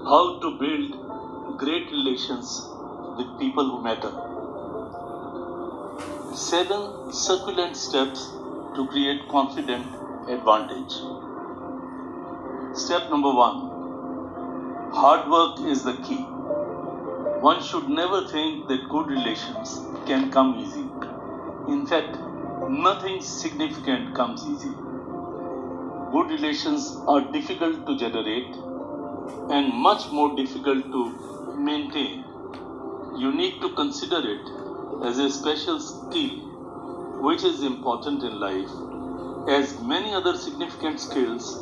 How to build great relations with people who matter. 7 succulent steps to create confident advantage. Step number 1. Hard work is the key. One should never think that good relations can come easy. In fact, nothing significant comes easy. Good relations are difficult to generate and much more difficult to maintain. You need to consider it as a special skill which is important in life. As many other significant skills,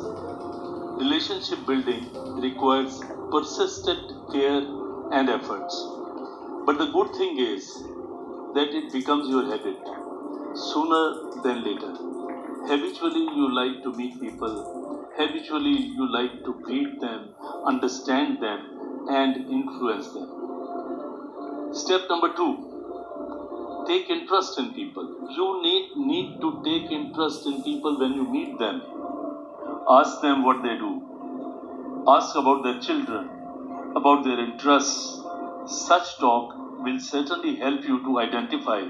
relationship building requires persistent care and efforts. But the good thing is that it becomes your habit sooner than later. Habitually, you like to meet people. Habitually, you like to greet them, understand them, and influence them. Step number 2. Take interest in people. You need to take interest in people when you meet them. Ask them what they do. Ask about their children, about their interests. Such talk will certainly help you to identify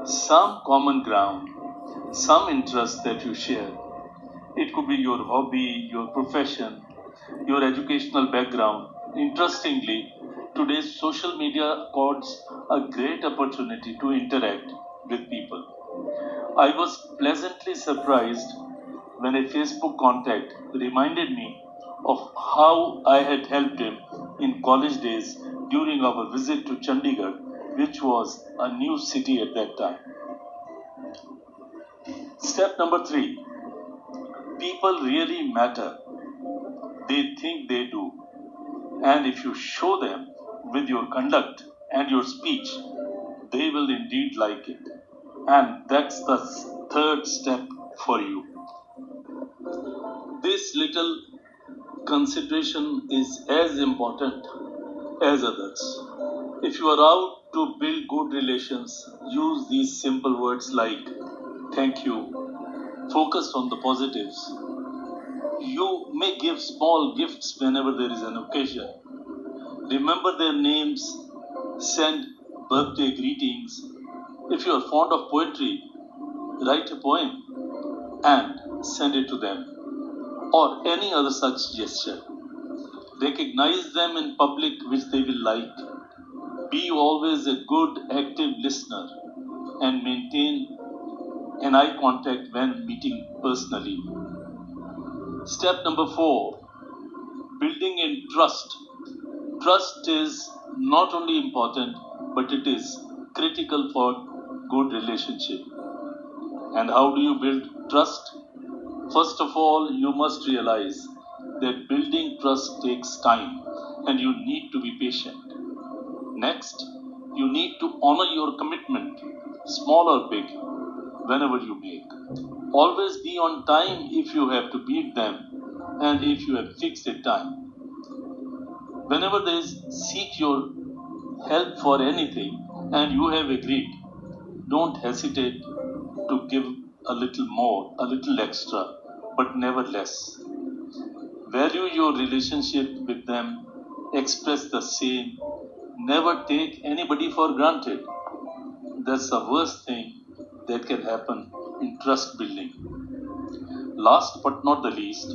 some common ground, some interest that you share. It could be your hobby, your profession, your educational background. Interestingly, today's social media affords a great opportunity to interact with people. I was pleasantly surprised when a Facebook contact reminded me of how I had helped him in college days during our visit to Chandigarh, which was a new city at that time. Step number 3. People really matter. They think they do. And if you show them with your conduct and your speech, they will indeed like it. And that's the third step for you. This little consideration is as important as others. If you are out to build good relations, use these simple words like thank you. Focus on the positives. You may give small gifts whenever there is an occasion. Remember their names. Send birthday greetings. If you are fond of poetry, write a poem and send it to them, or any other such gesture. Recognize them in public, which they will like. Be always a good, active listener and maintain an eye contact when meeting personally. Step number 4. Building in trust. Trust is not only important, but it is critical for good relationship. And how do you build trust? First of all, you must realize that building trust takes time and you need to be patient. Next, you need to honor your commitment, small or big, whenever you make. Always be on time if you have to beat them and if you have fixed a time. Whenever they seek your help for anything and you have agreed, don't hesitate to give a little more, a little extra, but never less. Value your relationship with them, express the same, never take anybody for granted. That's the worst thing that can happen in trust building. Last but not the least,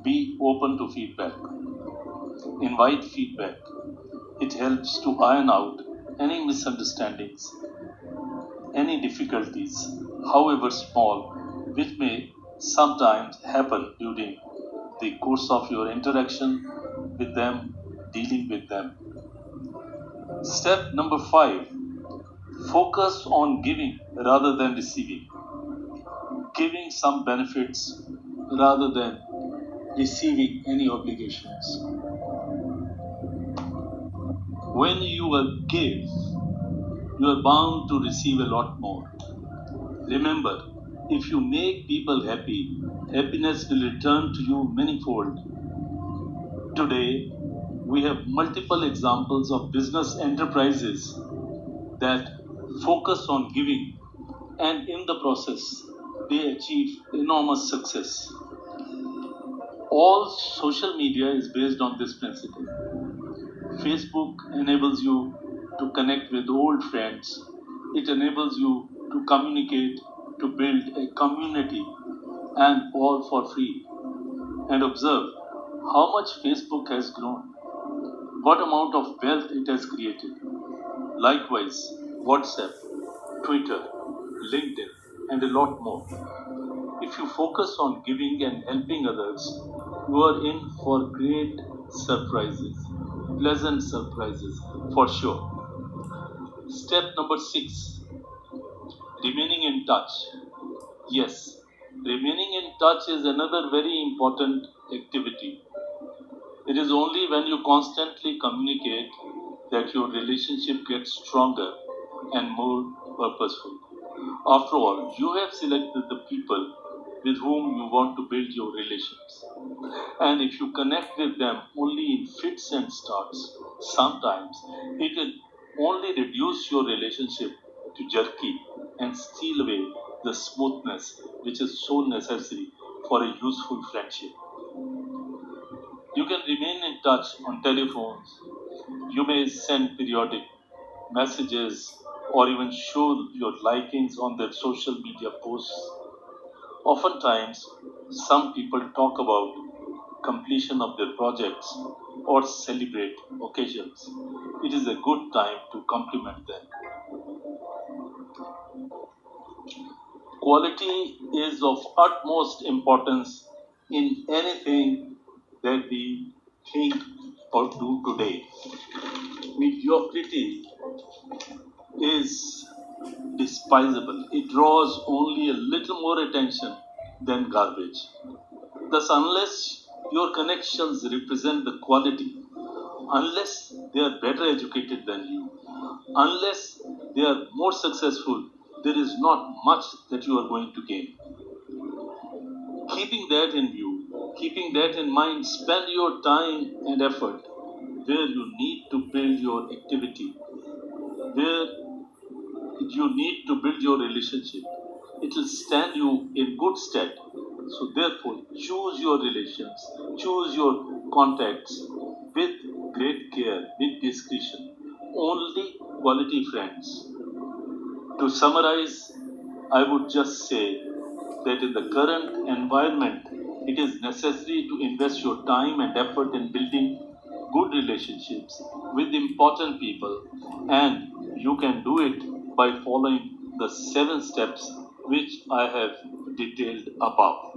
be open to feedback. Invite feedback. It helps to iron out any misunderstandings, any difficulties, however small, which may sometimes happen during the course of your interaction with them, dealing with them. Step number 5. Focus on giving rather than receiving. Giving some benefits rather than receiving any obligations. When you give, you are bound to receive a lot more. Remember, if you make people happy, happiness will return to you manifold. Today, we have multiple examples of business enterprises that focus on giving, and in the process, they achieve enormous success. All social media is based on this principle. Facebook enables you to connect with old friends. It enables you to communicate, to build a community, and all for free. And observe how much Facebook has grown, what amount of wealth it has created. Likewise, WhatsApp, Twitter, LinkedIn, and a lot more. If you focus on giving and helping others, you are in for great surprises, pleasant surprises for sure. Step number 6, remaining in touch. Yes, remaining in touch is another very important activity. It is only when you constantly communicate that your relationship gets stronger and more purposeful. After all, you have selected the people with whom you want to build your relations. And if you connect with them only in fits and starts, sometimes it will only reduce your relationship to jerky and steal away the smoothness which is so necessary for a useful friendship. You can remain in touch on telephones. You may send periodic messages or even show your likings on their social media posts. Oftentimes, some people talk about completion of their projects or celebrate occasions. It is a good time to compliment them. Quality is of utmost importance in anything that we think or do today. Mediocrity is despisable. It draws only a little more attention than garbage. Thus, unless your connections represent the quality, unless they are better educated than you, unless they are more successful, there is not much that you are going to gain. Keeping that in view, keeping that in mind, spend your time and effort where you need to build your activity, where you need to build your relationship. It will stand you in good stead. So, therefore, choose your relations, choose your contacts with great care, with discretion. Only quality friends. To summarize, I would just say that in the current environment, it is necessary to invest your time and effort in building good relationships with important people, and you can do it by following the 7 steps which I have detailed above.